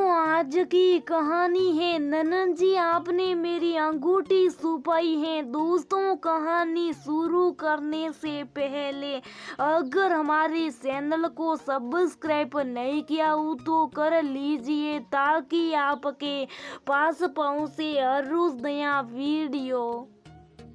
आज की कहानी है ननन जी आपने मेरी अंगूठी छुपाई है। दोस्तों कहानी शुरू करने से पहले अगर हमारे चैनल को सब्सक्राइब नहीं किया हो तो कर लीजिए ताकि आपके पास पहुंचे हर रोज नया वीडियो।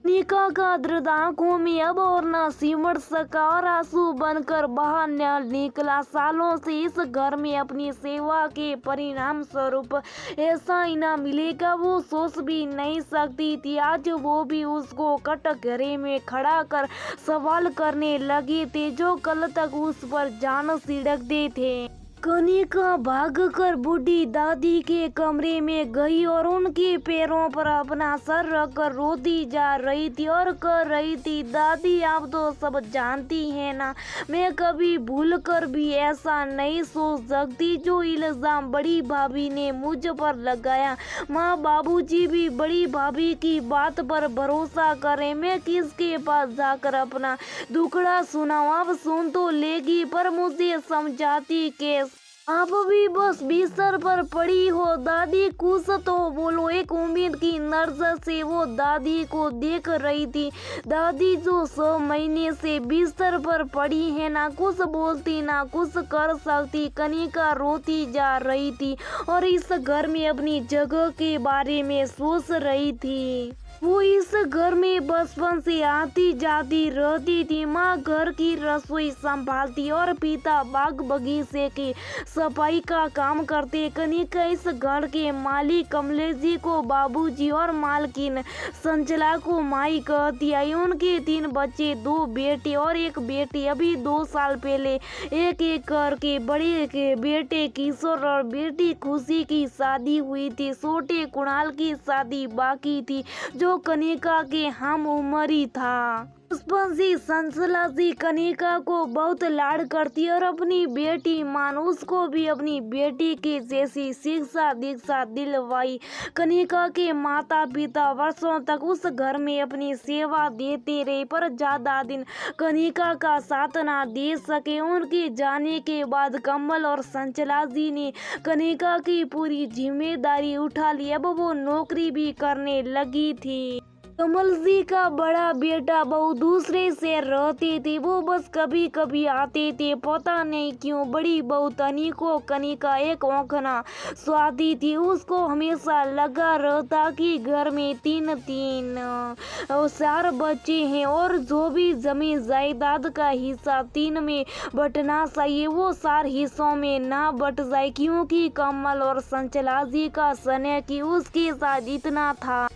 निका का दर्द आंखों में अब और न सिमट सका और आंसू बनकर बाहर न निकला। सालों से इस घर में अपनी सेवा के परिणाम स्वरूप ऐसा इनाम मिलेगा वो सोच भी नहीं सकती थी। आज वो भी उसको कटघरे में खड़ा कर सवाल करने लगे थे जो कल तक उस पर जान छिड़कते थे। कनिका भागकर बूढ़ी दादी के कमरे में गई और उनके पैरों पर अपना सर रखकर रोती जा रही थी और कह रही थी, दादी आप तो सब जानती हैं ना, मैं कभी भूल कर भी ऐसा नहीं सोच सकती जो इल्जाम बड़ी भाभी ने मुझ पर लगाया। माँ बाबूजी भी बड़ी भाभी की बात पर भरोसा करें, मैं किसके पास जाकर अपना दुखड़ा सुनाऊं। अब सुन तो लेगी पर मुझे समझाती कैसे। आप भी बस बिस्तर पर पड़ी हो। दादी कुछ तो बोलो। एक उम्मीद की नजर से वो दादी को देख रही थी। दादी जो 100 महीने से बिस्तर पर पड़ी है, ना कुछ बोलती ना कुछ कर सकती। कनिका रोती जा रही थी और इस घर में अपनी जगह के बारे में सोच रही थी। वो इस घर में बचपन से आती जाती रहती थी। माँ घर की रसोई संभालती और पिता बाग बगीचे की सफाई का काम करते। कनिका इस घर के मालिक कमलेश जी को बाबूजी और मालकिन संचला को माई कहती आई। उनके 3 बच्चे, 2 बेटे और 1 बेटी। अभी 2 साल पहले एक एक करके बड़े के बेटे किशोर और बेटी खुशी की शादी हुई थी। छोटे कुणाल की शादी बाकी थी जो कनिका के हम उम्र था। बचपन से संसला जी कनिका को बहुत लाड करती और अपनी बेटी मान उसको भी अपनी बेटी की जैसी शिक्षा दीक्षा दिलवाई। कनिका के माता पिता वर्षों तक उस घर में अपनी सेवा देते रहे पर ज्यादा दिन कनिका का साथ ना दे सके। उनके जाने के बाद कमल और संचला जी ने कनिका की पूरी जिम्मेदारी उठा ली। अब वो नौकरी भी करने लगी थी। कमल जी का बड़ा बेटा बहू दूसरे से रहते थे, वो बस कभी कभी आते थे। पता नहीं क्यों बड़ी बहू तनी को कनिका एक औंखना स्वादी थी। उसको हमेशा लगा रहता कि घर में 4 बच्चे हैं और जो भी जमीन जायदाद का हिस्सा 3 में बंटना चाहिए वो 4 हिस्सों में ना बट जाए, क्योंकि कमल और संचला जी का स्नेह की उसके साथ इतना था।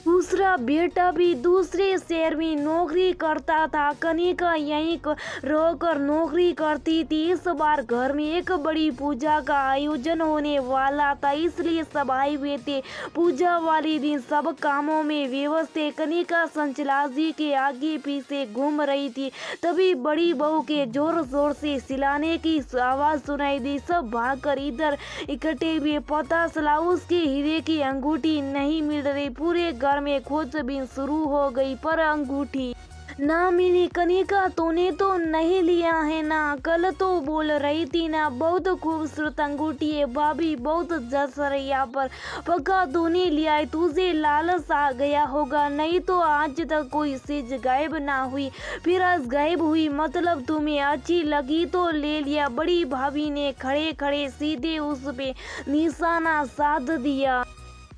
दूसरा बेटा भी दूसरे शहर में नौकरी करता था। कनिका यहीं रहकर नौकरी करती थी। इस बार घर में एक बड़ी पूजा का आयोजन होने वाला था, इसलिए सब आए हुए थे। पूजा वाले दिन सब कामों में व्यस्त थे। कनिका संचला जी के आगे पीछे घूम रही थी, तभी बड़ी बहू के जोर जोर से चिल्लाने की आवाज सुनाई दी। सब भागकर इधर इकट्ठे हुए। पता चला उसके हीरे की अंगूठी नहीं मिल रही। पूरे घर में खोजबीन शुरू हो गई पर अंगूठी ना मिली। कनिका तूने तो नहीं लिया है ना, कल तो बोल रही थी ना बहुत खूबसूरत अंगूठी है। भाभी बहुत जस रैया पर पक्का तूने लिया है, तुझे लालच आ गया होगा, नहीं तो आज तक कोई चीज गायब ना हुई। फिर आज गायब हुई मतलब तुम्हें अच्छी लगी तो ले लिया। बड़ी भाभी ने खड़े खड़े सीधे उस पे निशाना साध दिया।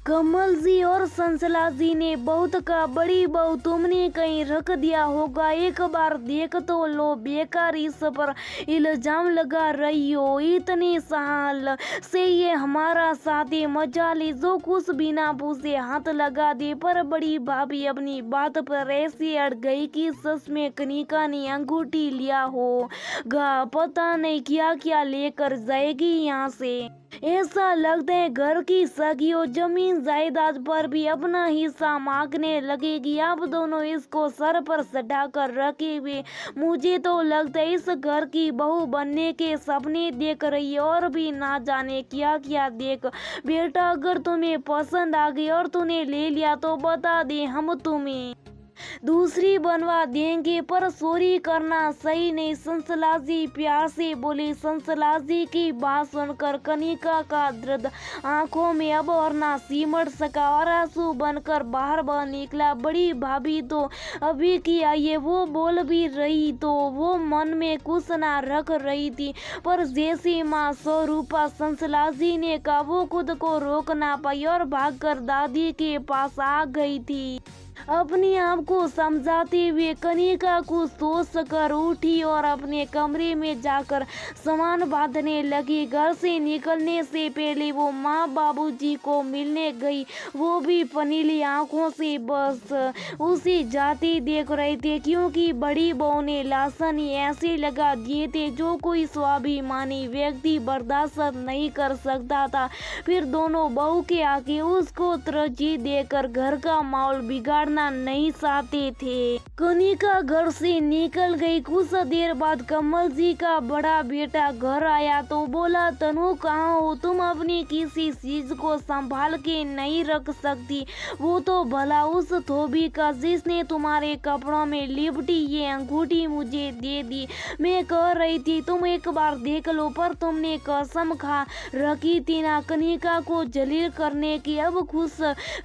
कमल जी और संसला जी ने बहुत कहा, बड़ी बहू तुमने कहीं रख दिया होगा, एक बार देख तो लो, बेकार इस पर इल्जाम लगा रही हो। इतने साल से ये हमारा साथी मजाली जो कुछ बिना पूछे हाथ लगा दे। पर बड़ी भाभी अपनी बात पर ऐसी अड़ गई कि सच में कनिका ने अंगूठी लिया होगा। पता नहीं क्या क्या लेकर जाएगी यहाँ से। ऐसा लगता है घर की सगियों जमीन जायदाद पर भी अपना हिस्सा मांगने लगेगी। आप दोनों इसको सर पर चढ़ा कर रखे हुए। मुझे तो लगता है इस घर की बहू बनने के सपने देख रही है और भी ना जाने क्या क्या देख। बेटा अगर तुम्हें पसंद आ गई और तूने ले लिया तो बता दे, हम तुम्हें दूसरी बनवा देंगे पर चोरी करना सही नहीं। संसला जी प्यार से बोली। संसला जी की बात सुनकर कनिका का दर्द आंखों में अब और ना सिमट सका और आंसू बनकर बाहर निकला। बड़ी भाभी तो अभी की आई है, वो बोल भी रही तो वो मन में कुछ ना रख रही थी, पर जैसी माँ स्वरूपा संसला जी ने कहा वो खुद को रोक ना पाई और भागकर दादी के पास आ गई थी। अपने आप को समझाते हुए कनिका कुछ सोच कर उठी और अपने कमरे में जाकर सामान बांधने लगी। घर से निकलने से पहले वो माँ बाबूजी को मिलने गई, वो भी पनीली आंखों से बस उसे जाते देख रहे थे, क्योंकि बड़ी बहू ने लाशन ऐसे लगा दिए थे जो कोई स्वाभिमानी व्यक्ति बर्दाश्त नहीं कर सकता था। फिर दोनों बहू के आगे उसको तरजीह देकर घर का माहौल बिगाड़ना नहीं चाहते थे। कनिका घर से निकल गई। कुछ देर बाद कमल जी का बड़ा बेटा घर आया तो बोला, तनु कहाँ हो तुम? अपनी किसी चीज को संभाल के नहीं रख सकती? वो तो भला उस धोबी का जिसने तुम्हारे कपड़ों में लिपटी ये अंगूठी मुझे दे दी। मैं कह रही थी तुम एक बार देख लो, पर तुमने कसम खा रखी थी ना कनिका को जलील करने की। अब खुश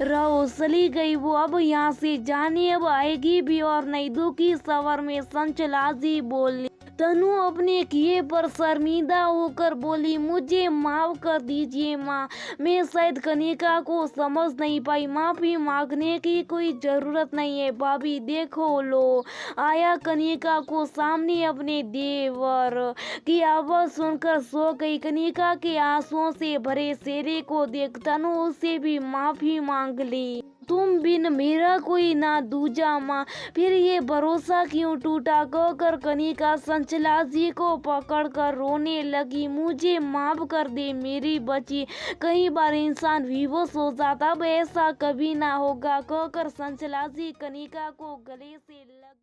रहो। चली गई वो, अब यहाँ से जाने, अब आएगी भी और नहीं। दुखी सवर में संचला जी बोली। तनु अपने किए पर शर्मिंदा होकर बोली, मुझे माफ कर दीजिए माँ, मैं शायद कनिका को समझ नहीं पाई। माफी मांगने की कोई जरूरत नहीं है। भाभी देखो लो आया कनिका को सामने अपने देवर की आवाज सुनकर सो गई। कनिका के आंसुओं से भरे चेहरे को देख तनु उससे भी माफी मांग ली। तुम बिन मेरा कोई ना दूजा माँ, फिर ये भरोसा क्यों टूटा? कहकर कनिका संचला जी को पकड़कर रोने लगी। मुझे माफ कर दे मेरी बच्ची, कई बार इंसान विवश हो जाता, अब ऐसा कभी ना होगा। कहकर संचला जी कनिका को गले से लग